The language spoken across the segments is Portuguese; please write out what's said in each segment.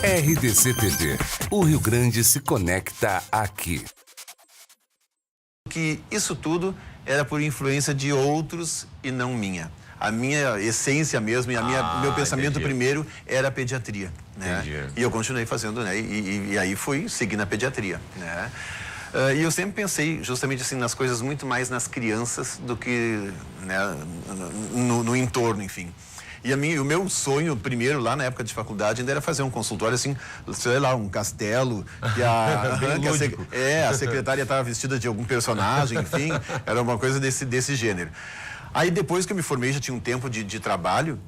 RDC-TV. O Rio Grande se conecta aqui. Que isso tudo era por influência de outros e não minha. A minha essência mesmo e meu pensamento primeiro era a pediatria, né? Entendi. E eu continuei fazendo, né? E aí fui seguir na pediatria, né? E eu sempre pensei justamente assim nas coisas muito mais nas crianças do que, né, no entorno, enfim. E o meu sonho primeiro lá na época de faculdade ainda era fazer um consultório assim, sei lá, um castelo, que a secretária estava vestida de algum personagem, enfim, era uma coisa desse gênero. Aí depois que eu me formei, já tinha um tempo de trabalho,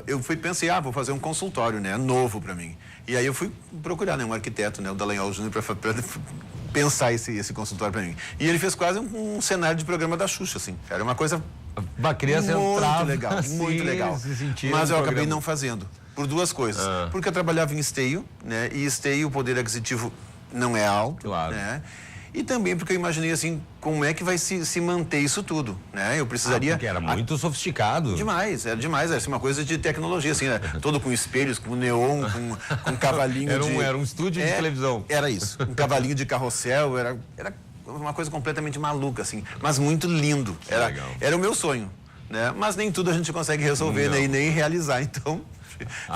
eu pensei, vou fazer um consultório, né, novo para mim. E aí eu fui procurar, né, um arquiteto, né, o Dallagnol Júnior, para pensar esse consultório para mim. E ele fez quase um cenário de programa da Xuxa, assim. Era uma coisa uma criança muito legal, muito legal. Mas eu acabei não fazendo, por duas coisas. Porque eu trabalhava em esteio, né, e esteio, o poder aquisitivo não é alto, claro, né? E também porque eu imaginei assim, como é que vai se manter isso tudo, né? Eu precisaria... porque era muito sofisticado. Demais, era assim, uma coisa de tecnologia, assim, né? Todo com espelhos, com neon, com cavalinho era um estúdio de televisão. Era isso, um cavalinho de carrossel, era uma coisa completamente maluca, assim, mas muito lindo. Era o meu sonho, né? Mas nem tudo a gente consegue resolver, né? E nem realizar, então...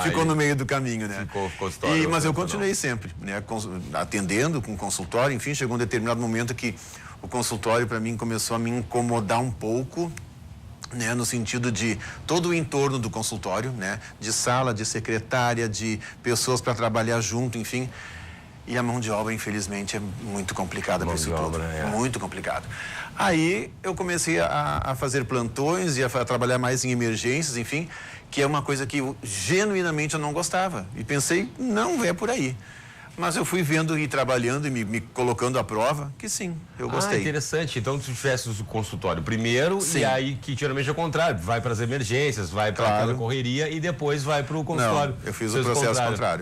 Ficou no meio do caminho, né? Ficou história, mas eu continuei sempre, né? Atendendo com consultório, enfim, chegou um determinado momento que o consultório para mim começou a me incomodar um pouco, né? No sentido de todo o entorno do consultório, né? De sala, de secretária, de pessoas para trabalhar junto, enfim. E a mão de obra, infelizmente, é muito complicada para isso tudo. Muito complicado. Aí eu comecei a fazer plantões e a trabalhar mais em emergências, enfim, que é uma coisa que genuinamente eu não gostava. E pensei, não é por aí. Mas eu fui vendo e trabalhando e me colocando à prova, que sim, eu gostei. Interessante. Então, tu tivesse o consultório primeiro, sim, e aí, que geralmente é o contrário, vai para as emergências, vai para aquela correria e depois vai para o consultório. Não, eu fiz o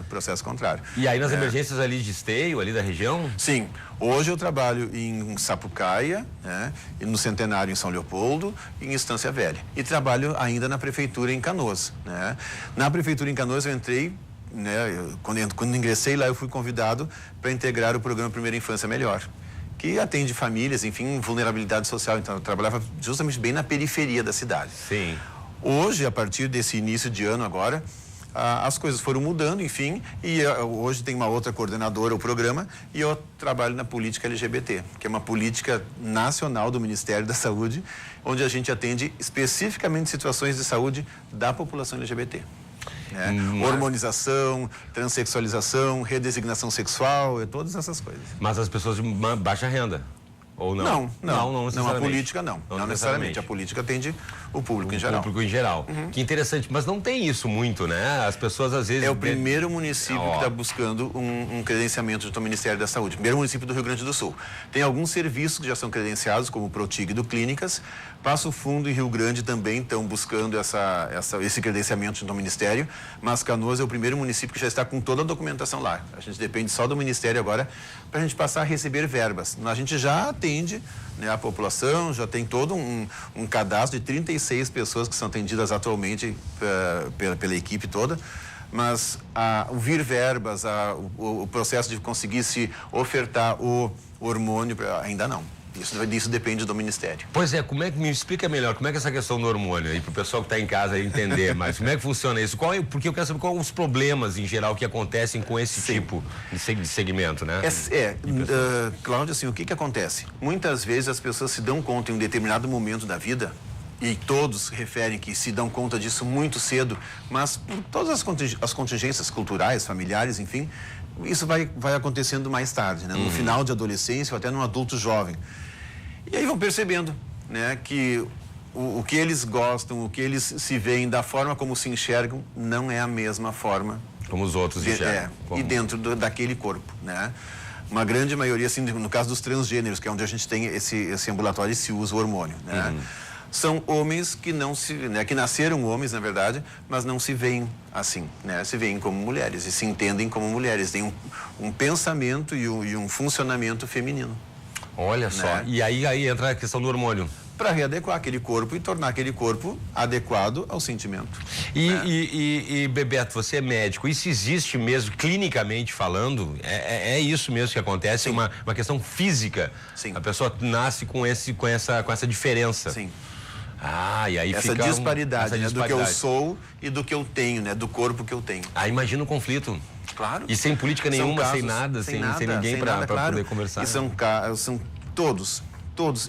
processo contrário. E aí, nas emergências ali de Esteio, ali da região? Sim. Hoje eu trabalho em Sapucaia, né, e no Centenário em São Leopoldo e em Estância Velha. E trabalho ainda na Prefeitura em Canoas, né? Na Prefeitura em Canoas eu entrei, né, quando ingressei lá eu fui convidado para integrar o programa Primeira Infância Melhor, que atende famílias, enfim, vulnerabilidade social. Então eu trabalhava justamente bem na periferia da cidade. Sim. Hoje, a partir desse início de ano agora, as coisas foram mudando, enfim, e hoje tem uma outra coordenadora, o programa, e eu trabalho na política LGBT, que é uma política nacional do Ministério da Saúde, onde a gente atende especificamente situações de saúde da população LGBT. Né? Hormonização, transexualização, redesignação sexual, todas essas coisas. Mas as pessoas de baixa renda? Ou não? Não necessariamente. A política não necessariamente. A política atende o público em geral. O público em geral. Que interessante, mas não tem isso muito, né? As pessoas às vezes... É o primeiro município que está buscando um credenciamento do Ministério da Saúde. Primeiro município do Rio Grande do Sul. Tem alguns serviços que já são credenciados, como o Protig do Clínicas. Passo Fundo e Rio Grande também estão buscando esse credenciamento do Ministério, mas Canoas é o primeiro município que já está com toda a documentação lá. A gente depende só do Ministério agora para a gente passar a receber verbas. A gente já atende, né, a população, já tem todo um cadastro de 36 pessoas que são atendidas atualmente pela equipe toda, mas o vir verbas, o processo de conseguir se ofertar o hormônio, ainda não. Isso depende do Ministério. Pois é, me explica melhor, como é que é essa questão do hormônio aí, para o pessoal que está em casa entender mais, como é que funciona isso? Porque eu quero saber quais os problemas em geral que acontecem com esse tipo de segmento, né? Cláudio, assim, o que acontece? Muitas vezes as pessoas se dão conta em um determinado momento da vida, e todos referem que se dão conta disso muito cedo, mas por todas as contingências culturais, familiares, enfim, isso vai acontecendo mais tarde, né? No final de adolescência ou até num adulto jovem. E aí vão percebendo, né, que o que eles gostam, o que eles se veem, da forma como se enxergam, não é a mesma forma como os outros enxergam. E dentro daquele corpo, né? Uma grande maioria, assim, no caso dos transgêneros, que é onde a gente tem esse ambulatório e se usa o hormônio, né? São homens que que nasceram homens, na verdade, mas não se veem assim, né? Se veem como mulheres e se entendem como mulheres. Tem um pensamento e um funcionamento feminino. Olha só. E aí entra a questão do hormônio. para readequar aquele corpo e tornar aquele corpo adequado ao sentimento. E Bebeto, você é médico, isso existe mesmo, clinicamente falando? É isso mesmo que acontece? Uma questão física? Sim. A pessoa nasce com essa diferença? Sim. E aí essa fica disparidade, né? Do que eu sou e do que eu tenho, né? Do corpo que eu tenho. Imagina o conflito. Claro. E sem política nenhuma, casos, sem nada, sem ninguém para poder conversar. E são todos,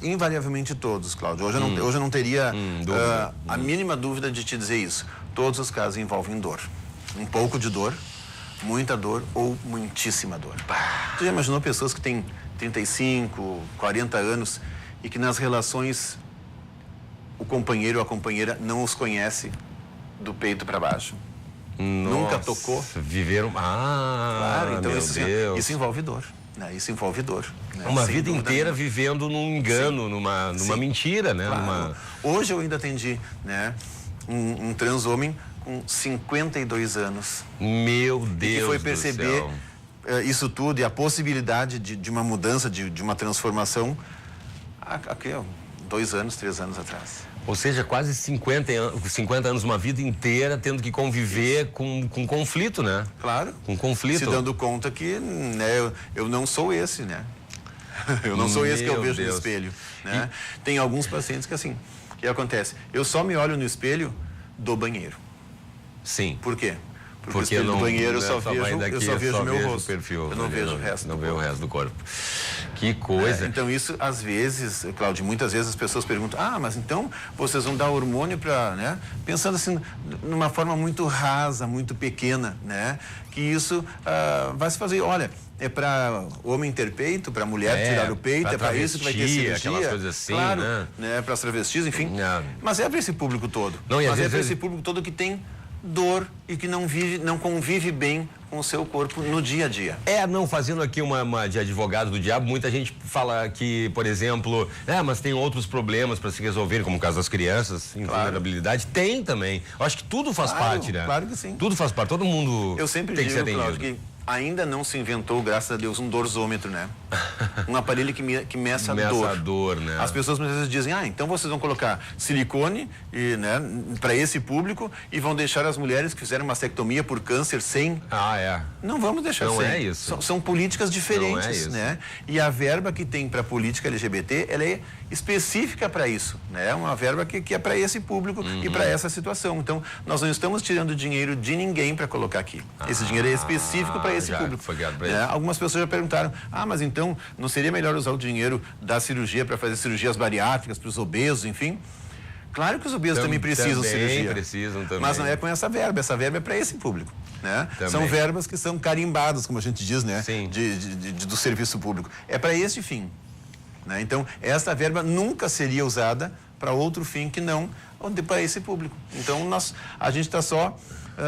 invariavelmente todos, Cláudio. Hoje eu não teria a mínima dúvida de te dizer isso. Todos os casos envolvem dor. Um pouco de dor, muita dor ou muitíssima dor. Tu já imaginou pessoas que têm 35, 40 anos e que nas relações o companheiro ou a companheira não os conhece do peito para baixo? Nunca tocou? Viveram... claro, então Deus. Isso envolve dor. Né? Isso envolve dor. Né? Uma vida inteira vivendo num engano, numa mentira, né? Claro. Hoje eu ainda atendi, né, um trans homem com 52 anos. Meu Deus. Que foi perceber isso tudo e a possibilidade de uma mudança, de uma transformação, aqui, 2 anos, 3 anos atrás. Ou seja, quase 50 anos, uma vida inteira tendo que conviver com conflito, né? Claro. Com conflito. Se dando conta que, né, eu não sou esse, né? Eu não sou esse que eu vejo no espelho, né? Tem alguns pacientes que assim, o que acontece? Eu só me olho no espelho do banheiro. Sim. Por quê? Porque no banheiro eu só vejo meu rosto. Perfil, eu não vejo o resto. Não vejo o resto do corpo. Que coisa. Então isso, às vezes, Cláudio, muitas vezes as pessoas perguntam, mas então vocês vão dar hormônio para, né? Pensando assim, numa forma muito rasa, muito pequena, né? Que isso vai se fazer, olha, é para homem ter peito, para mulher tirar o peito, é para isso que vai ter cirurgia. Aquelas coisas assim, claro, né? Para as travestis, enfim. Mas é para esse público todo. Mas é para esse público todo que tem dor e que não convive bem com o seu corpo no dia a dia. Não fazendo aqui uma de advogado do diabo, muita gente fala que, por exemplo, mas tem outros problemas para se resolver, como o caso das crianças, vulnerabilidade. Tem também. Eu acho que tudo faz parte, né? Claro que sim. Tudo faz parte, todo mundo Eu sempre tem digo, que ser atendido. Cláudio, que ainda não se inventou, graças a Deus, um dorsômetro, né? Um aparelho que meça a dor. Né? As pessoas muitas vezes dizem, então vocês vão colocar silicone né, para esse público e vão deixar as mulheres que fizeram mastectomia por câncer sem... Não vamos deixar sem. Não é isso. São políticas diferentes, não é isso. Né? E a verba que tem para a política LGBT, ela é específica para isso, né? Uma verba que é para esse público e para essa situação. Então, nós não estamos tirando dinheiro de ninguém para colocar aqui. Esse dinheiro é específico para esse público. Algumas pessoas já perguntaram, mas então não seria melhor usar o dinheiro da cirurgia para fazer cirurgias bariátricas para os obesos, enfim? Claro que os obesos também precisam de cirurgia. Precisam também. Mas não é com essa verba é para esse público. Né? São verbas que são carimbadas, como a gente diz, né? Sim. Do serviço público. É para esse fim. Né? Então, essa verba nunca seria usada para outro fim que não para esse público. Então, a gente está só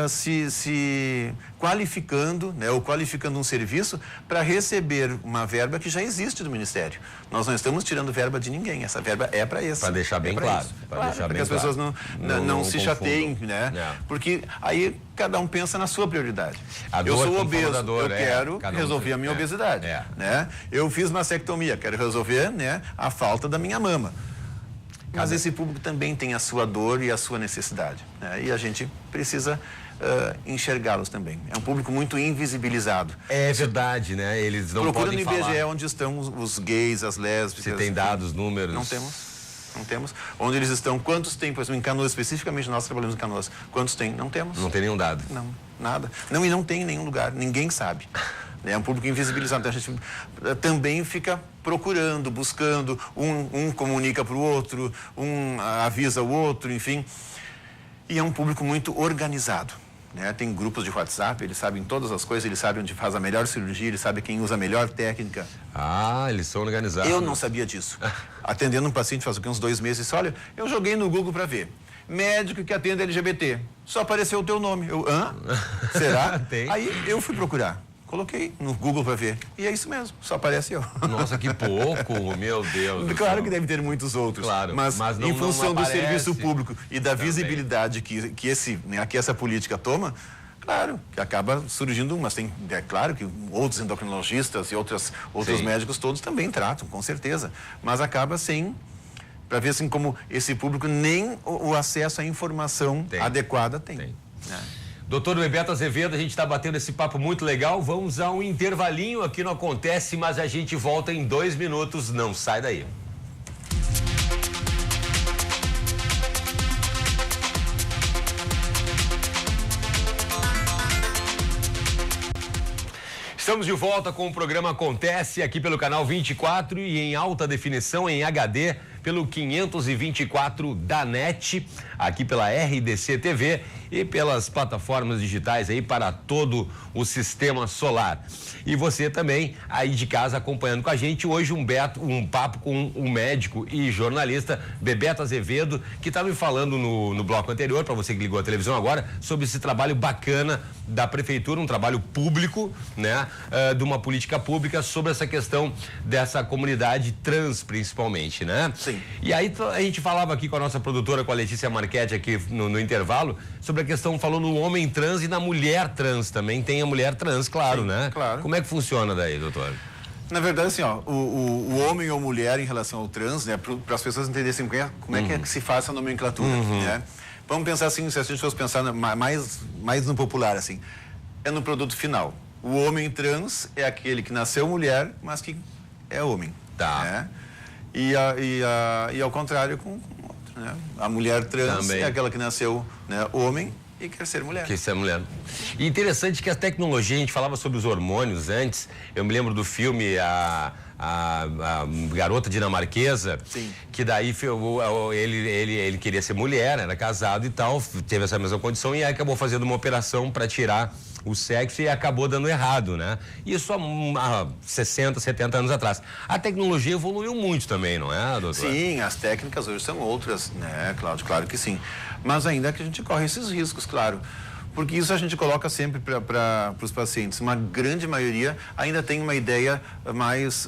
se qualificando, né, ou qualificando um serviço para receber uma verba que já existe do Ministério. Nós não estamos tirando verba de ninguém, essa verba é para isso. Para deixar bem claro. Para que as pessoas não se chateiem, né? Porque aí cada um pensa na sua prioridade. Eu sou obeso, eu quero resolver a minha obesidade. Né? Eu fiz mastectomia, quero resolver, né, a falta da minha mama. Mas esse público também tem a sua dor e a sua necessidade, né? E a gente precisa enxergá-los também. É um público muito invisibilizado. É verdade, né? Eles não podem falar. Procura no IBGE onde estão os gays, as lésbicas. Se tem dados, números. Não temos. Onde eles estão, quantos tem, por exemplo, em Canoas, especificamente nós trabalhamos em Canoas. Quantos tem? Não temos. Não tem nenhum dado. Não, nada. Não, e não tem em nenhum lugar, ninguém sabe. É um público invisibilizado, então a gente também fica procurando, buscando, um comunica para o outro, um avisa o outro, enfim. E é um público muito organizado. Né? Tem grupos de WhatsApp, eles sabem todas as coisas, eles sabem onde faz a melhor cirurgia, eles sabem quem usa a melhor técnica. Eles são organizados. Eu não sabia disso. Atendendo um paciente faz uns 2 meses, disse, olha, eu joguei no Google para ver. Médico que atende LGBT. Só apareceu o teu nome. Eu, será? Tem. Aí eu fui procurar. Coloquei no Google para ver. E é isso mesmo, só aparece eu. Nossa, que pouco, meu Deus. Claro que deve ter muitos outros. Claro, mas não, em função não do aparece. serviço público e da visibilidade que essa política toma, claro, que acaba surgindo, mas é claro que outros endocrinologistas e outros médicos todos também tratam, com certeza. Mas acaba sem para ver assim como esse público nem o acesso à informação adequada tem. Né? Doutor Bebeto Azevedo, a gente está batendo esse papo muito legal. Vamos a um intervalinho, aqui não acontece, mas a gente volta em 2 minutos. Não sai daí. Estamos de volta com o programa Acontece aqui pelo canal 24 e em alta definição em HD pelo 524 da NET, aqui pela RDC TV e pelas plataformas digitais aí para todo o sistema solar. E você também aí de casa acompanhando com a gente hoje um papo com um médico e jornalista Bebeto Azevedo, que estava me falando no bloco anterior, para você que ligou a televisão agora, sobre esse trabalho bacana da prefeitura, um trabalho público, né, de uma política pública sobre essa questão dessa comunidade trans, principalmente, né? Sim. E aí a gente falava aqui com a nossa produtora, com a Letícia Marchetti, aqui no intervalo, sobre a questão, falou no homem trans e na mulher trans também. Tem a mulher trans, claro, sim, né? Claro. Como é que funciona daí, doutor? Na verdade, assim, ó, o homem ou mulher em relação ao trans, né, para as pessoas entenderem assim, como é que se faz essa nomenclatura, né? Vamos pensar assim, se a gente fosse pensar mais no popular, assim, é no produto final. O homem trans é aquele que nasceu mulher, mas que é homem. Tá. Né? E ao contrário com outro, né? A mulher trans também é aquela que nasceu, né, homem e quer ser mulher. Quer ser mulher. E interessante que a tecnologia, a gente falava sobre os hormônios antes, eu me lembro do filme a garota dinamarquesa, sim, que daí ele queria ser mulher, era casado e tal, teve essa mesma condição e aí acabou fazendo uma operação para tirar o sexo e acabou dando errado, né? Isso há 60, 70 anos atrás. A tecnologia evoluiu muito também, não é, doutor? Sim, as técnicas hoje são outras, né, Cláudio? Claro que sim. Mas ainda que a gente corre esses riscos, claro. Porque isso a gente coloca sempre para os pacientes. Uma grande maioria ainda tem uma ideia mais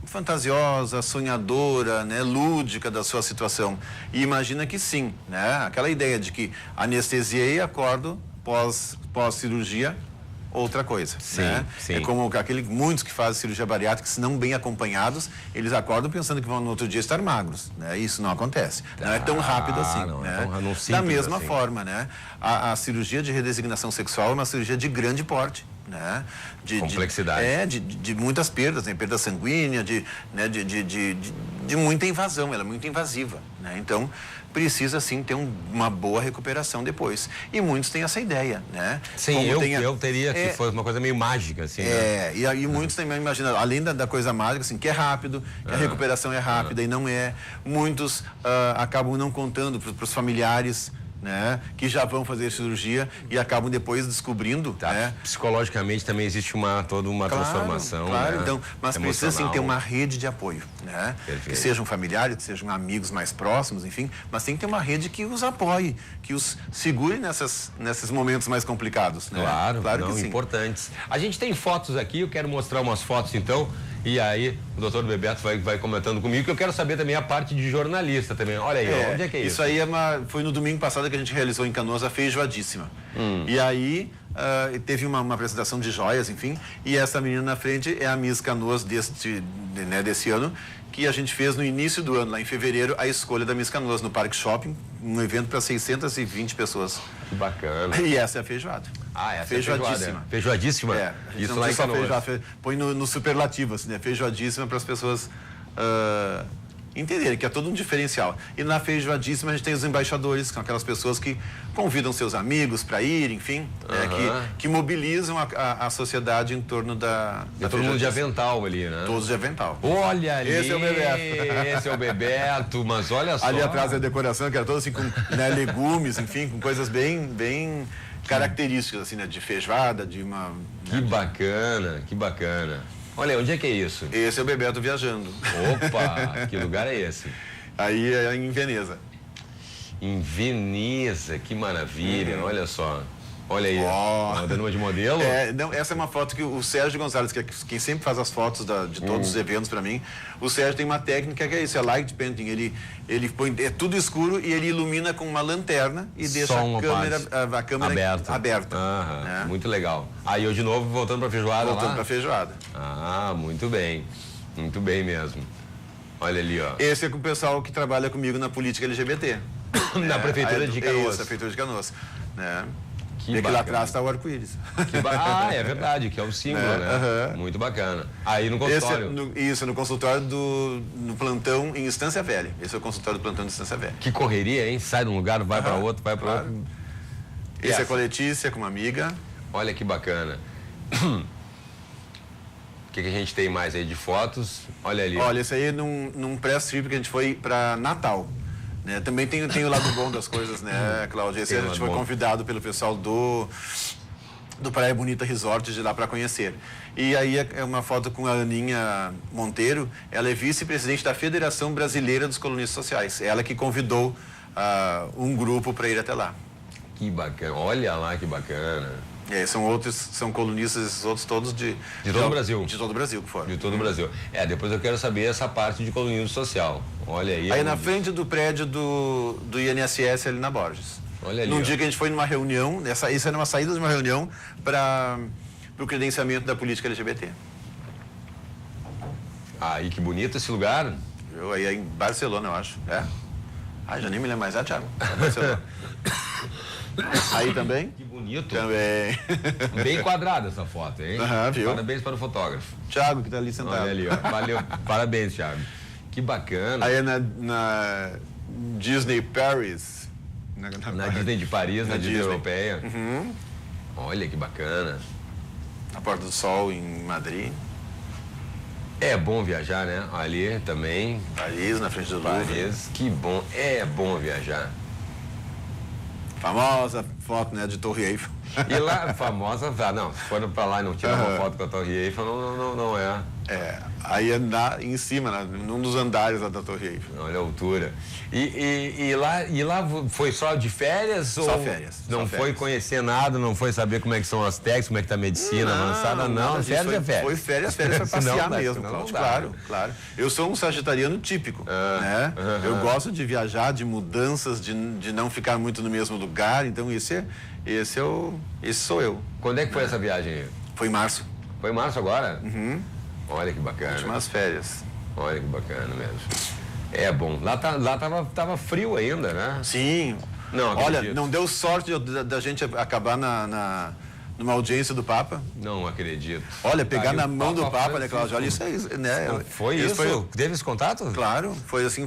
fantasiosa, sonhadora, né, lúdica da sua situação. E imagina que sim, né? Aquela ideia de que anestesiei e acordo pós-cirurgia, outra coisa. Sim, né? sim. É como muitos que fazem cirurgia bariátrica, se não bem acompanhados, eles acordam pensando que vão no outro dia estar magros. Né? Isso não acontece. Não é tão rápido assim. Não, né? não simples da mesma assim. forma, né? A cirurgia de redesignação sexual é uma cirurgia de grande porte. Né? Complexidade. De muitas perdas, né? Perda sanguínea, de muita invasão, ela é muito invasiva. Né? Então, precisa sim ter uma boa recuperação depois. E muitos têm essa ideia, né? Sim, eu teria que foi uma coisa meio mágica, assim. Né? E aí muitos também imaginam, além da coisa mágica, assim, que é rápido, que a recuperação é rápida e não é. Muitos acabam não contando para os familiares, né, que já vão fazer cirurgia e acabam depois descobrindo, né? Psicologicamente também existe toda uma transformação. Claro, né? então, mas precisa sim ter uma rede de apoio, né? Perfeito. Que sejam familiares, que sejam amigos mais próximos, enfim, mas tem que ter uma rede que os apoie, que os segure nesses momentos mais complicados, né? Claro que sim. Importantes. A gente tem fotos aqui, eu quero mostrar umas fotos então. E aí, o doutor Bebeto vai comentando comigo, que eu quero saber também a parte de jornalista também. Olha aí, onde é que é isso? Isso aí foi no domingo passado que a gente realizou em Canoas a Feijoadíssima. E aí, teve uma apresentação de joias, enfim, e essa menina na frente é a Miss Canoas desse ano, que a gente fez no início do ano, lá em fevereiro, a escolha da Miss Canoas no Parque Shopping, um evento para 620 pessoas. Que bacana. E essa é a feijoada. Essa feijoadíssima. Feijoadíssima? A gente isso não lá diz em só Canoas. feijoada, põe no superlativo, assim, né? Feijoadíssima para as pessoas entenderem que é todo um diferencial. E na Feijoadíssima a gente tem os embaixadores, que são aquelas pessoas que convidam seus amigos para ir, enfim, que mobilizam a sociedade em torno da todo mundo de avental ali, né? Todos de avental. Olha ali! Esse é o Bebeto. Esse é o Bebeto, mas olha só. Ali atrás é a decoração, que era toda assim com legumes, enfim, com coisas bem características, assim, né? De feijoada, de uma... Que bacana, que bacana. Olha, onde é que é isso? Esse é o Bebeto viajando. Opa, que lugar é esse? Aí é em Veneza. Em Veneza, que maravilha, olha só. Olha aí, dando uma de modelo. Essa é uma foto que o Sérgio Gonçalves, que é quem sempre faz as fotos de todos os eventos para mim, o Sérgio tem uma técnica que é isso, é light painting. Ele põe, é tudo escuro e ele ilumina com uma lanterna e deixa a câmera aberta. Né? Muito legal. Aí eu de novo voltando para a feijoada. Voltando para a feijoada. Muito bem. Muito bem mesmo. Olha ali, ó. Esse é com o pessoal que trabalha comigo na política LGBT. Na prefeitura de Canoas. Isso, a prefeitura de Canoas. Né? Que e aqui lá bacana. atrás está o arco-íris. Ah, é verdade, que é o símbolo, né? Muito bacana. Aí no consultório. No consultório no plantão em Estância Velha. Esse é o consultório do plantão de Estância Velha. Que correria, hein? Sai de um lugar, vai para outro, vai para outro. Esse é com a Letícia, com uma amiga. Olha que bacana. O que a gente tem mais aí de fotos? Olha ali. Olha, esse aí é num pré-trip que a gente foi para Natal. Né? Também tem o lado bom das coisas, né, Cláudia? Esse a gente foi convidado pelo pessoal do Praia Bonita Resort de lá para conhecer. E aí é uma foto com a Aninha Monteiro. Ela é vice-presidente da Federação Brasileira dos Colunistas Sociais. Ela que convidou um grupo para ir até lá. Que bacana. Olha lá que bacana. São colunistas, esses outros todos de todo o Brasil. De todo o Brasil que foram. De todo o Brasil. Depois eu quero saber essa parte de colunismo social. Olha aí. Aí na frente do prédio do INSS ali na Borges. Olha ali. Num dia que a gente foi numa reunião, isso era uma saída de uma reunião para o credenciamento da política LGBT. Aí que bonito esse lugar. Aí é em Barcelona, eu acho. Já nem me lembro mais. Tiago? Barcelona. Aí também? Que bonito. Também. Bem quadrada essa foto, hein? Viu? Parabéns para o fotógrafo. Tiago, que tá ali sentado. Olha ali, ó. Valeu. Parabéns, Thiago. Que bacana. Aí é na Disney Paris. Na Disney de Paris, na Disney Europeia. Uhum. Olha que bacana. Na Porta do Sol, em Madrid. É bom viajar, né? Ali também. Paris, na frente do Louvre. Paris, que bom. É bom viajar. Famosa foto, né, de Torre Eiffel. E lá, famosa, não, se for pra lá e não tirar uma foto com a Torre Eiffel, não é. Aí é em cima, num dos andares lá da Torre Eiffel. Olha a altura. E lá foi só de férias? Só férias. Não só foi férias. conhecer nada, não foi saber como é que são as técnicas, como é que tá a medicina avançada, não. Férias é férias. Foi férias para passear mesmo, Cláudio. Claro. Eu sou um sagitariano típico, né? Eu gosto de viajar, de mudanças, de não ficar muito no mesmo lugar, então esse sou eu. Quando é que foi essa viagem? Foi em março. Foi em março agora? Uhum. Olha que bacana. Últimas férias. Olha que bacana mesmo. É bom. Lá tava frio ainda, né? Sim. Não, olha, não deu sorte da gente acabar numa audiência do Papa. Não acredito. Olha, pegar na mão do Papa, né, Cláudio? Olha, isso aí, né? Foi isso? Teve esse contato? Claro, foi assim,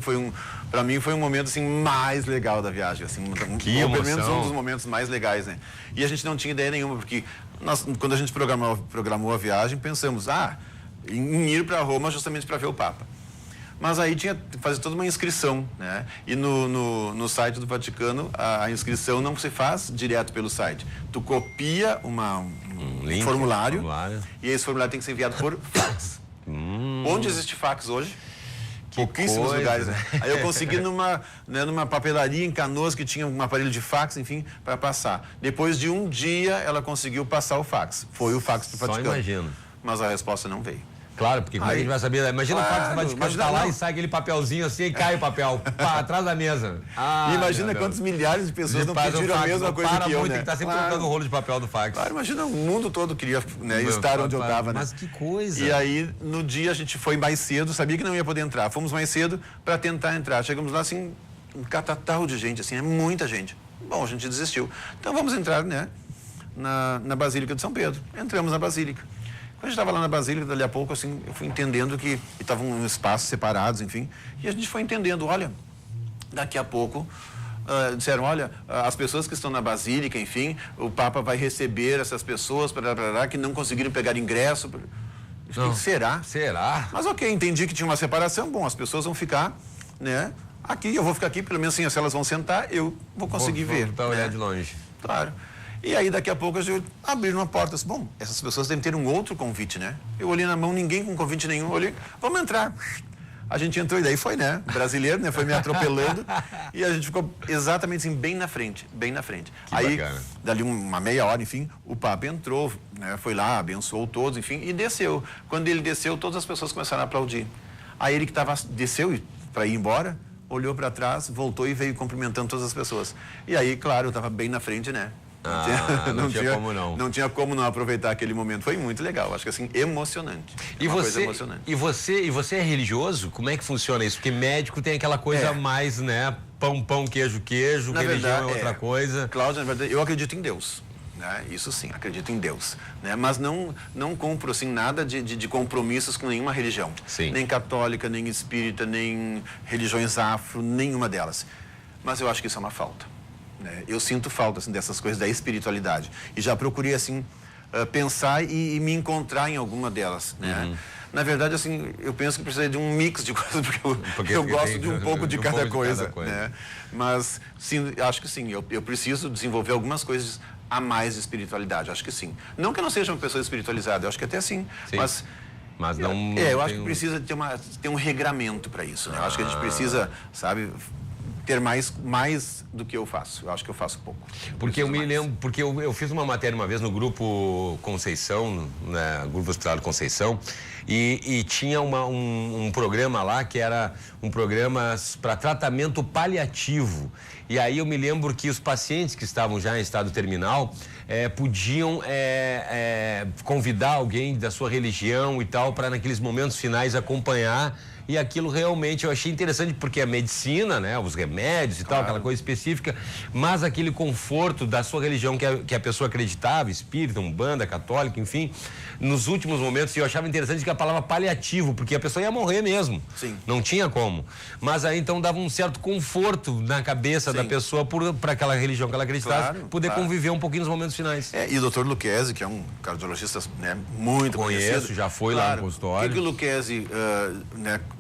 pra mim foi um momento assim mais legal da viagem, assim, que pelo menos emoção. um dos momentos mais legais, né? E a gente não tinha ideia nenhuma, porque quando a gente programou a viagem, pensamos, em ir para Roma justamente para ver o Papa. Mas aí tinha que fazer toda uma inscrição, né? E no site do Vaticano, a inscrição não se faz direto pelo site. Tu copia um link, formulário, e esse formulário tem que ser enviado por fax. Onde existe fax hoje? Pouquíssimos lugares, né? Aí eu consegui numa papelaria em Canoas que tinha um aparelho de fax, enfim, para passar. Depois de um dia, ela conseguiu passar o fax. Foi o fax do Vaticano. Só imagino. Mas a resposta não veio. Claro, porque como é que a gente vai saber? Imagina o fax do Vaticano tá lá e sai aquele papelzinho assim e cai o papel atrás da mesa. E imagina quantos milhares de pessoas não pediram a mesma coisa que eu, né? Que tá sempre trocando o rolo de papel do fax. Claro, imagina, o mundo todo queria estar onde eu estava, né? Mas que coisa. E aí, no dia, a gente foi mais cedo, sabia que não ia poder entrar. Fomos mais cedo para tentar entrar. Chegamos lá, assim, um catatal de gente, assim, é muita gente. Bom, a gente desistiu. Então, vamos entrar, né, na Basílica de São Pedro. Entramos na Basílica. Quando a gente estava lá na Basílica, dali a pouco, assim, eu fui entendendo que estavam em espaços separados, enfim, e a gente foi entendendo, olha, daqui a pouco, disseram, olha, as pessoas que estão na Basílica, enfim, o Papa vai receber essas pessoas que não conseguiram pegar ingresso. Será? Será? Mas ok, entendi que tinha uma separação, bom, as pessoas vão ficar, né, aqui, eu vou ficar aqui, pelo menos assim, se elas vão sentar, eu vou conseguir ver. Para olhar de longe. Claro. E aí, daqui a pouco, eu abri uma porta. Disse, bom, essas pessoas devem ter um outro convite, né? Eu olhei na mão, ninguém com convite nenhum. Olhei, vamos entrar. A gente entrou e daí foi, né? Brasileiro, né? Foi me atropelando. E a gente ficou exatamente assim, bem na frente. Que aí, bacana. dali uma meia hora, enfim, o Papa entrou, né? Foi lá, abençoou todos, enfim, e desceu. Quando ele desceu, todas as pessoas começaram a aplaudir. Aí ele que desceu para ir embora, olhou para trás, voltou e veio cumprimentando todas as pessoas. E aí, claro, eu estava bem na frente, né? Não tinha como não. Não tinha como não aproveitar aquele momento. Foi muito legal, acho que assim, emocionante. E você é religioso? Como é que funciona isso? Porque médico tem aquela coisa mais, né? Pão, queijo, na religião verdade, é outra coisa. Cláudio, na verdade, eu acredito em Deus. Né? Isso sim, acredito em Deus. Né? Mas não cumpro assim, nada de compromissos com nenhuma religião. Sim. Nem católica, nem espírita, nem religiões afro, nenhuma delas. Mas eu acho que isso é uma falta. Né? Eu sinto falta assim, dessas coisas da espiritualidade. E já procurei assim, pensar e me encontrar em alguma delas. Né? Na verdade, assim, eu penso que precisa de um mix de coisas, porque eu gosto de um pouco de cada coisa. Né? Mas sim, acho que sim, eu preciso desenvolver algumas coisas a mais de espiritualidade, acho que sim. Não que eu não seja uma pessoa espiritualizada, eu acho que até sim. Mas não. Eu acho que precisa ter um regramento para isso. Né? Eu acho que a gente precisa, sabe, ter mais do que eu faço. Eu acho que eu faço pouco. Porque eu me lembro, porque eu fiz uma matéria uma vez no Grupo Conceição, né, Grupo Hospitalar Conceição, e tinha um programa lá que era um programa para tratamento paliativo. E aí eu me lembro que os pacientes que estavam já em estado terminal podiam convidar alguém da sua religião e tal para naqueles momentos finais acompanhar. E aquilo realmente eu achei interessante, porque a medicina, né, os remédios e tal, aquela coisa específica, mas aquele conforto da sua religião que a pessoa acreditava, espírita, umbanda, católica, enfim, nos últimos momentos, eu achava interessante que a palavra paliativo, porque a pessoa ia morrer mesmo. Sim. Não tinha como. Mas aí então dava um certo conforto na cabeça da pessoa para aquela religião que ela acreditasse, poder conviver um pouquinho nos momentos finais. E o Dr. Lucchesi, que é um cardiologista, né, muito conhecido. Já foi lá no consultório. O que o Lucchesi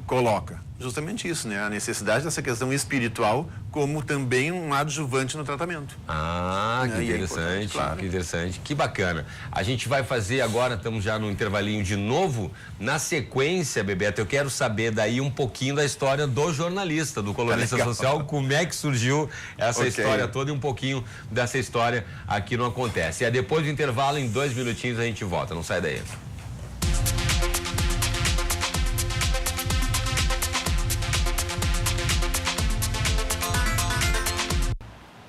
coloca? Justamente isso, né? A necessidade dessa questão espiritual como também um adjuvante no tratamento. Que interessante, que interessante, que bacana. A gente vai fazer agora, estamos já no intervalinho de novo. Na sequência, Bebeto, eu quero saber daí um pouquinho da história do jornalista, do colunista social, como é que surgiu essa história toda e um pouquinho dessa história aqui no Acontece. E depois do intervalo, em 2 minutinhos, a gente volta. Não sai daí.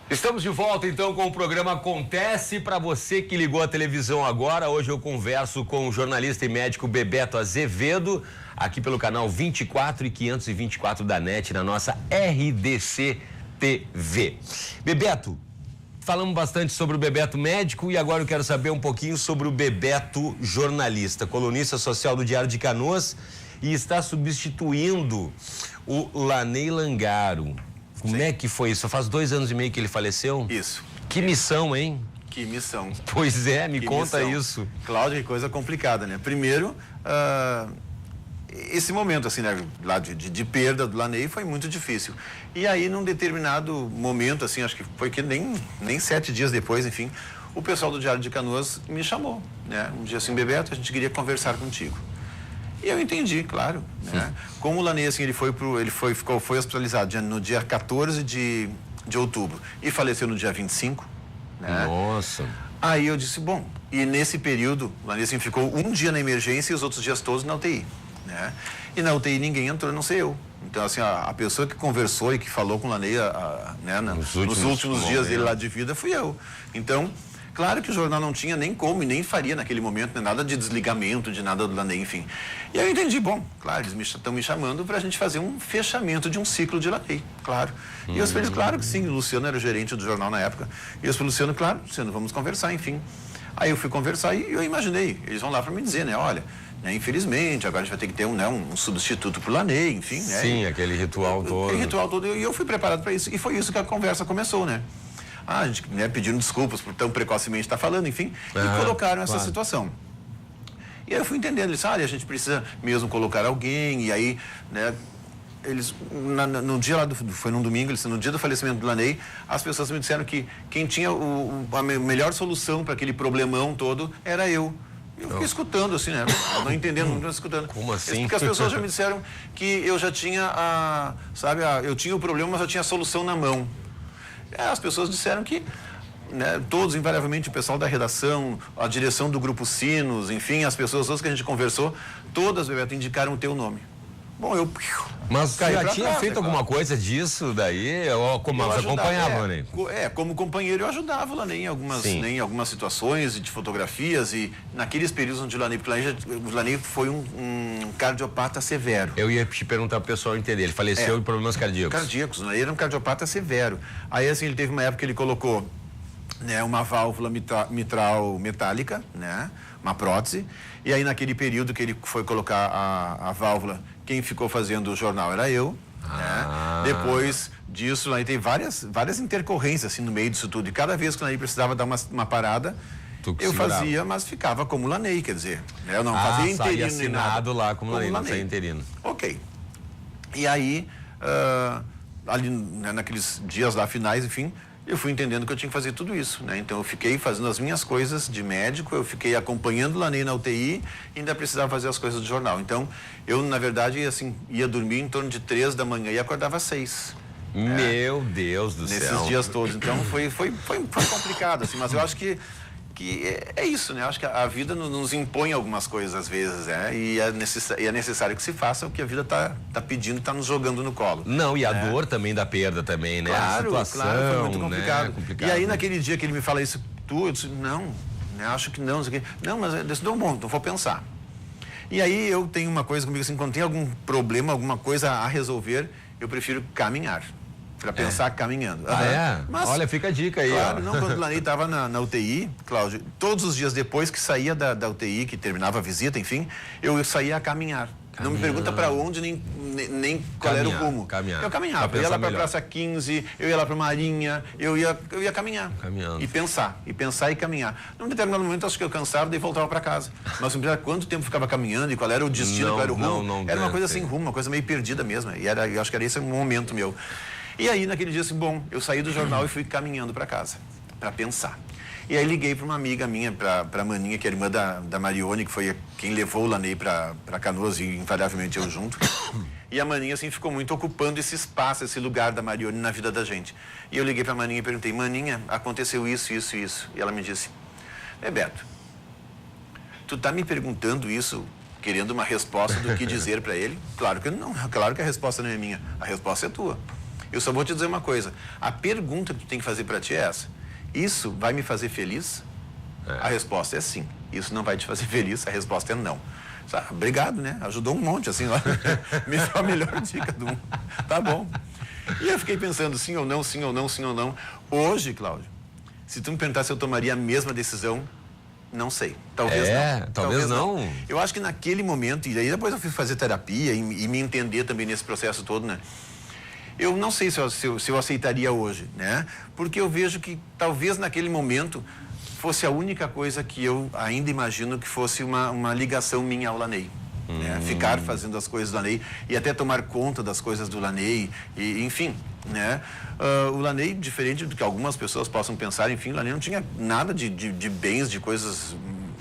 Estamos de volta então com o programa Acontece. Para você que ligou a televisão agora, hoje eu converso com o jornalista e médico Bebeto Azevedo, aqui pelo canal 24 e 524 da NET, na nossa RDC TV. Bebeto, falamos bastante sobre o Bebeto médico e agora eu quero saber um pouquinho sobre o Bebeto jornalista, colunista social do Diário de Canoas, e está substituindo o Laney Langaro. Como é que foi isso? Faz 2 anos e meio que ele faleceu? Isso. Que missão, hein? Que missão. Pois é, me conta isso. Cláudio, que coisa complicada, né? Primeiro, esse momento, assim, né, lá de perda do Laney foi muito difícil. E aí, num determinado momento, assim, acho que foi que nem 7 dias depois, enfim, o pessoal do Diário de Canoas me chamou, né? Um dia assim, Bebeto, a gente queria conversar contigo. E eu entendi, claro, né? Como o Laney, assim, ele foi hospitalizado no dia 14 de outubro e faleceu no dia 25, né? Nossa. Aí eu disse, bom, e nesse período, o Laney, assim, ficou um dia na emergência e os outros dias todos na UTI, né? E na UTI ninguém entrou, a não ser eu. Então, assim, a pessoa que conversou e que falou com o Laney, né, nos últimos dias dele lá de vida, fui eu. Então, claro que o jornal não tinha nem como e nem faria naquele momento, né, nada de desligamento, de nada do Laney, enfim. E aí eu entendi, bom, claro, eles estão me chamando para a gente fazer um fechamento de um ciclo de Laney, claro. E eu falei, claro que sim, o Luciano era o gerente do jornal na época. E eu falei, Luciano, claro, Luciano, vamos conversar, enfim. Aí eu fui conversar e eu imaginei, eles vão lá para me dizer, né, olha, né, infelizmente, agora a gente vai ter que ter um substituto para o Laney, enfim, né. Sim, aquele ritual todo. Aquele ritual todo, e eu fui preparado para isso. E foi isso que a conversa começou, né. A gente, né, pedindo desculpas por tão precocemente estar falando, enfim, e colocaram essa situação. E aí eu fui entendendo, eles, a gente precisa mesmo colocar alguém, e aí, né, eles, no dia lá, foi num domingo, no dia do falecimento do Laney, as pessoas me disseram que quem tinha a melhor solução para aquele problemão todo era eu. Eu fiquei escutando, assim, né, não entendendo, não escutando. Como assim? Porque as pessoas já me disseram que eu já tinha, eu tinha o problema, mas eu tinha a solução na mão. As pessoas disseram que, né, todos, invariavelmente, o pessoal da redação, a direção do Grupo Sinos, enfim, as pessoas todas que a gente conversou, todas, Bebeto, indicaram o teu nome. Bom, eu Mas caí já pra tinha trás, feito né, alguma claro. coisa disso daí? Ou como Eu você ajudava, acompanhava, né? Como companheiro eu ajudava o Laney Sim. em algumas situações de fotografias e naqueles períodos onde o Laney, o Laney foi um cardiopata severo. Eu ia te perguntar pro pessoal entender. Ele faleceu de problemas cardíacos. Cardíacos, né? Ele era um cardiopata severo. Aí, assim, ele teve uma época que ele colocou, né, uma válvula mitral metálica, né, uma prótese, e aí naquele período que ele foi colocar a válvula, quem ficou fazendo o jornal era eu, né? Depois disso, aí tem várias intercorrências, assim, no meio disso tudo, e cada vez que o Laney precisava dar uma parada, eu fazia, mas ficava como Laney, quer dizer, né? Eu não fazia interino nem assinado nada. lá como Laney, não saía interino. Ok. E aí, ali, né, naqueles dias lá finais, enfim, eu fui entendendo que eu tinha que fazer tudo isso, né? Então eu fiquei fazendo as minhas coisas de médico, eu fiquei acompanhando o Laney na UTI e ainda precisava fazer as coisas do jornal. Então, eu, na verdade, assim, ia dormir em torno de 3 da manhã e acordava às 6. Meu Deus do céu. Nesses dias todos. Então, foi complicado, assim, mas eu acho que é isso, né? Eu acho que a vida nos impõe algumas coisas às vezes, né? E é necessário que se faça o que a vida tá pedindo, tá nos jogando no colo. Não, e a dor também da perda também, né? Claro, a situação, foi muito complicado. Né? Complicado. E aí, naquele dia que ele me fala isso, eu disse, não, né? Acho que não, não, mas eu disse, não, bom, então vou pensar. E aí eu tenho uma coisa comigo, assim, quando tem algum problema, alguma coisa a resolver, eu prefiro caminhar. Para pensar caminhando. Mas, olha, fica a dica aí. Claro, ó. não, quando o Laney estava na UTI, Cláudio, todos os dias depois que saía da UTI, que terminava a visita, enfim, eu saía a caminhar. Não me pergunta para onde, nem qual era o rumo. Caminhar. Eu caminhava. Eu ia lá para a Praça 15, eu ia lá para Marinha, eu ia caminhar. Caminhando. E pensar e caminhar. Num determinado momento, acho que eu cansava, daí voltava para casa. Mas não sabia quanto tempo ficava caminhando e qual era o destino, qual era o rumo. Era uma coisa sem rumo, uma coisa meio perdida mesmo. E eu acho que era esse um momento meu. E aí, naquele dia, assim, bom, eu saí do jornal e fui caminhando para casa, para pensar. E aí liguei para uma amiga minha, para Maninha, que é irmã da Marione, que foi quem levou o Laney para Canoas e invariavelmente eu junto. E a Maninha, assim, ficou muito ocupando esse espaço, esse lugar da Marione na vida da gente. E eu liguei para a Maninha e perguntei, Maninha, aconteceu isso, isso, isso. E ela me disse, Beto, tu tá me perguntando isso, querendo uma resposta do que dizer para ele? Claro que não, claro que a resposta não é minha, a resposta é tua. Eu só vou te dizer uma coisa, a pergunta que tu tem que fazer para ti é essa, isso vai me fazer feliz? A resposta é sim. Isso não vai te fazer feliz? A resposta é não. Obrigado, né? Ajudou um monte, assim, ó. Me deu a melhor dica do mundo. Tá bom. E eu fiquei pensando, sim ou não, sim ou não, sim ou não. Hoje, Cláudio, se tu me perguntar se eu tomaria a mesma decisão, não sei. Talvez não. Talvez não. Eu acho que naquele momento, e aí depois eu fui fazer terapia e me entender também nesse processo todo, né? Eu não sei se eu aceitaria hoje, né? Porque eu vejo que talvez naquele momento fosse a única coisa que eu ainda imagino que fosse uma ligação minha ao Laney. Né? Ficar fazendo as coisas do Laney e até tomar conta das coisas do Laney, e, enfim, né? O Laney, diferente do que algumas pessoas possam pensar, enfim, o Laney não tinha nada de bens, de coisas,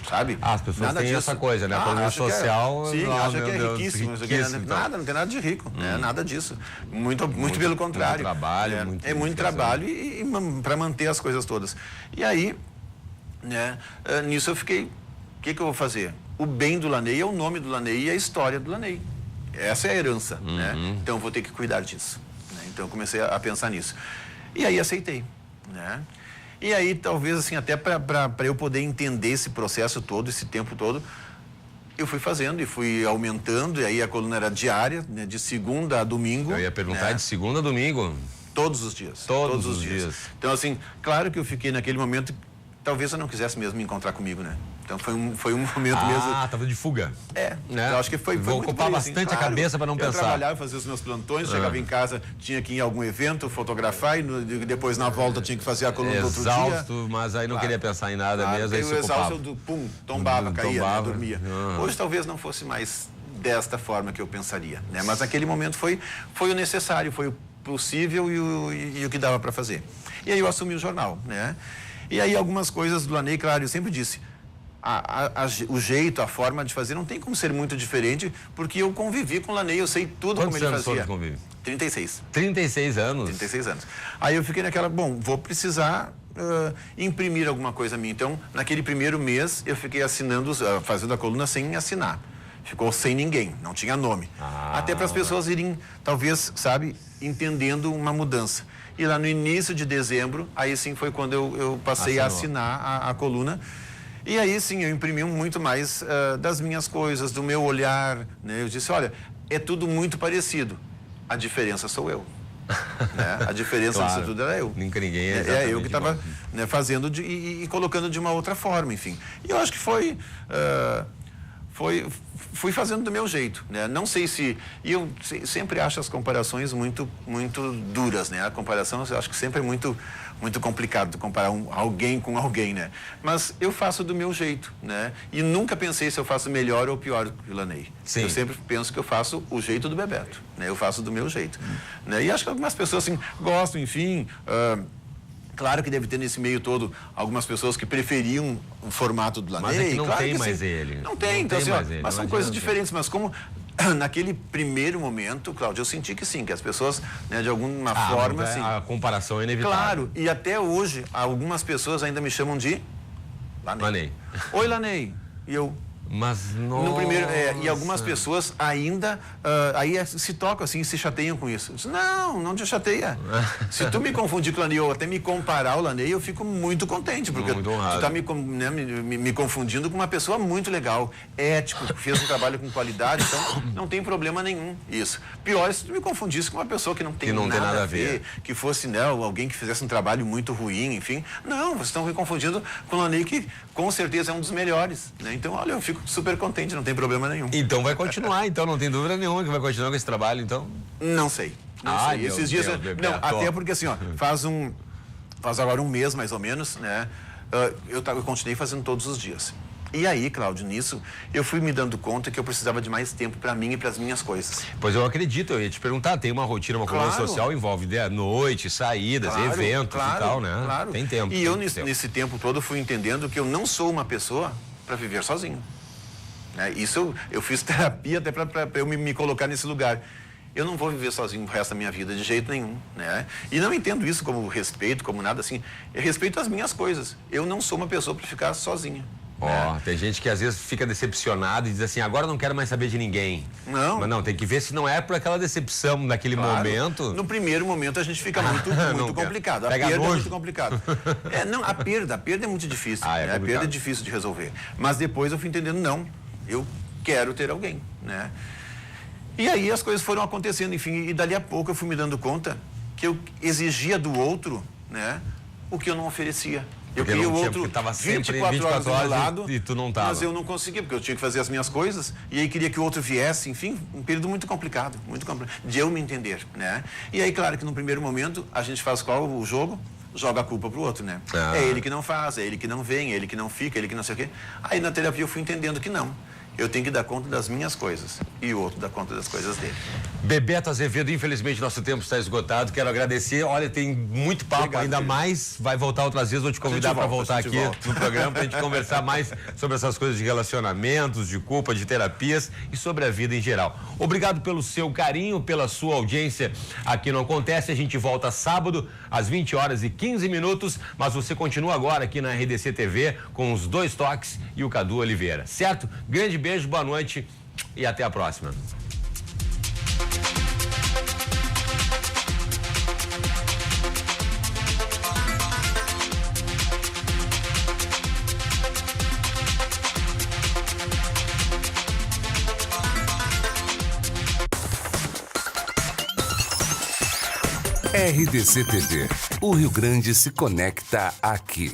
sabe? As pessoas têm essa coisa, né? A economia social... Sim, acha que é Deus, riquíssimo. riquíssimo então. Nada, não tem nada de rico, né? Nada disso. Muito pelo contrário. Muito trabalho, é muito trabalho e para manter as coisas todas. E aí, né, nisso eu fiquei, o que eu vou fazer? O bem do Laney é o nome do Laney e a história do Laney. Essa é a herança, né? Então eu vou ter que cuidar disso. Né? Então eu comecei a pensar nisso. E aí aceitei, né? E aí, talvez, assim, até para eu poder entender esse processo todo, esse tempo todo, eu fui fazendo e fui aumentando, e aí a coluna era diária, né, de segunda a domingo. Eu ia perguntar, né? De segunda a domingo? Todos os dias. Todos os dias. Então, assim, claro que eu fiquei naquele momento, talvez eu não quisesse mesmo me encontrar comigo, né? Então foi um momento mesmo. Tava de fuga. Né? Eu acho que foi vou muito ocupar por aí, bastante assim, a cabeça para não pensar. Eu trabalhava, fazia os meus plantões, chegava em casa, tinha que ir em algum evento, fotografar, e depois na volta tinha que fazer a coluna do outro dia. Exausto, mas aí não queria pensar em nada mesmo, aí se ocupava. Exausto, tombava, caía, né, dormia. Hoje talvez não fosse mais desta forma que eu pensaria, né? Mas naquele momento foi o necessário, foi o possível e o que dava para fazer. E aí eu assumi o jornal, né? E aí algumas coisas do Laney, claro, eu sempre disse, o jeito, a forma de fazer não tem como ser muito diferente, porque eu convivi com o Laney, eu sei tudo como ele fazia. Quantos anos 36. 36 anos? 36 anos. Aí eu fiquei naquela, bom, vou precisar imprimir alguma coisa minha. Então, naquele primeiro mês, eu fiquei assinando, fazendo a coluna sem assinar. ficou sem ninguém, não tinha nome. Até para as pessoas irem, talvez, sabe, entendendo uma mudança. E lá no início de dezembro, aí sim foi quando eu passei a assinar a coluna. E aí sim, eu imprimi muito mais das minhas coisas, do meu olhar, né? Eu disse, olha, é tudo muito parecido, a diferença sou eu. Né? A diferença disso tudo era eu. Nunca ninguém é eu que estava, né, fazendo e colocando de uma outra forma, enfim. E eu acho que fui fazendo do meu jeito, né? Não sei se... E eu sempre acho as comparações muito duras, né? A comparação, eu acho que sempre é muito complicado comparar alguém com alguém, né? Mas eu faço do meu jeito, né? E nunca pensei se eu faço melhor ou pior que o Ilaney. Sim. Eu sempre penso que eu faço o jeito do Bebeto, né? Eu faço do meu jeito. Né? E acho que algumas pessoas, assim, gostam, enfim... Claro que deve ter nesse meio todo algumas pessoas que preferiam o formato do Ilaney. Mas é que não claro tem que, mais assim, ele. Não tem, então assim, mas são coisas ter. diferentes. Mas como naquele primeiro momento, Cláudio, eu senti que sim, que as pessoas, né, de alguma forma... Mas assim, a comparação é inevitável. Claro, e até hoje, algumas pessoas ainda me chamam de Ilaney. Oi, Ilaney. E eu... Mas nossa. No primeiro, e algumas pessoas ainda aí se tocam assim, se chateiam com isso. Eu disse, não te chateia. Se tu me confundir com o Ilaney ou até me comparar ao Ilaney, eu fico muito contente, porque muito tu tá me confundindo com uma pessoa muito legal, ético, que fez um trabalho com qualidade, então não tem problema nenhum isso. Pior é se tu me confundisse com uma pessoa que não tem nada a ver, que fosse, né, alguém que fizesse um trabalho muito ruim, enfim. Não, vocês estão me confundindo com o Ilaney, que com certeza é um dos melhores, né? Então, olha, eu fico super contente, não tem problema nenhum. Então vai continuar, então não tem dúvida nenhuma que vai continuar com esse trabalho, então? Não sei. Não sei. Esses dias... Não, até porque assim, ó, faz agora um mês mais ou menos, né? Eu continuei fazendo todos os dias. E aí, Cláudio, nisso, eu fui me dando conta que eu precisava de mais tempo para mim e para as minhas coisas. Pois eu acredito, eu ia te perguntar, tem uma rotina, uma coluna social, envolve noite, saídas, eventos e tal, né? Claro. Tem tempo. E eu, nesse tempo todo, fui entendendo que eu não sou uma pessoa para viver sozinho. Né? Isso eu fiz terapia até para eu me colocar nesse lugar. Eu não vou viver sozinho o resto da minha vida, de jeito nenhum, né? E não entendo isso como respeito, como nada assim. Eu respeito as minhas coisas. Eu não sou uma pessoa para ficar sozinha. Tem gente que às vezes fica decepcionado e diz assim, agora não quero mais saber de ninguém. Não. Mas não, tem que ver se não é por aquela decepção naquele momento. No primeiro momento a gente fica muito complicado. A perda é muito complicado. A perda é muito difícil. A perda é difícil de resolver. Mas depois eu fui entendendo, não, eu quero ter alguém, né? E aí as coisas foram acontecendo, enfim, e dali a pouco eu fui me dando conta que eu exigia do outro, né, o que eu não oferecia. Eu queria o outro 24 horas do meu lado, e tu não tava. Mas eu não conseguia, porque eu tinha que fazer as minhas coisas, e aí queria que o outro viesse, enfim, um período muito complicado, de eu me entender, né? E aí, claro que no primeiro momento, a gente faz qual o jogo? Joga a culpa pro outro, né? É ele que não faz, é ele que não vem, é ele que não fica, é ele que não sei o quê. Aí na terapia eu fui entendendo que não. Eu tenho que dar conta das minhas coisas e o outro dá conta das coisas dele. Bebeto Azevedo, infelizmente nosso tempo está esgotado. Quero agradecer. Olha, tem muito papo. Obrigado, ainda mais. Vai voltar outras vezes. Vou te convidar para voltar aqui no programa para a gente conversar mais sobre essas coisas de relacionamentos, de culpa, de terapias e sobre a vida em geral. Obrigado pelo seu carinho, pela sua audiência. Aqui não acontece. A gente volta sábado às 20h15. Mas você continua agora aqui na RDC TV com os Dois Toques e o Cadu Oliveira. Certo? Grande beijo, boa noite e até a próxima. RDC TV. O Rio Grande se conecta aqui.